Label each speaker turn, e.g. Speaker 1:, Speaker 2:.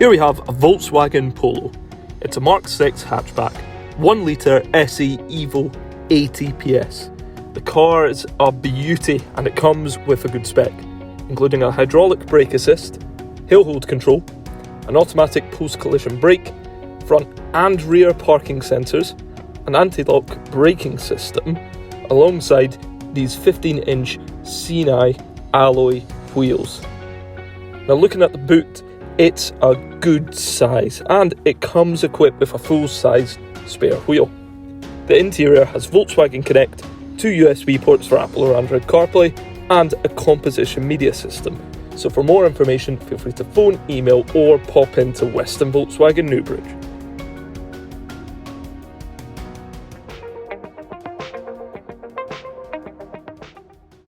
Speaker 1: Here we have a Volkswagen Polo. It's a Mark 6 hatchback, 1 litre SE Evo 80 PS. The car is a beauty and it comes with a good spec, including a hydraulic brake assist, hill hold control, an automatic post-collision brake, front and rear parking sensors, an anti-lock braking system, alongside these 15-inch Seyne alloy wheels. Now looking at the boot, it's a good size and it comes equipped with a full-size spare wheel. The interior has Volkswagen Connect, 2 USB ports for Apple or Android CarPlay, and a composition media system. So for more information, feel free to phone, email or pop into Weston Volkswagen Newbridge.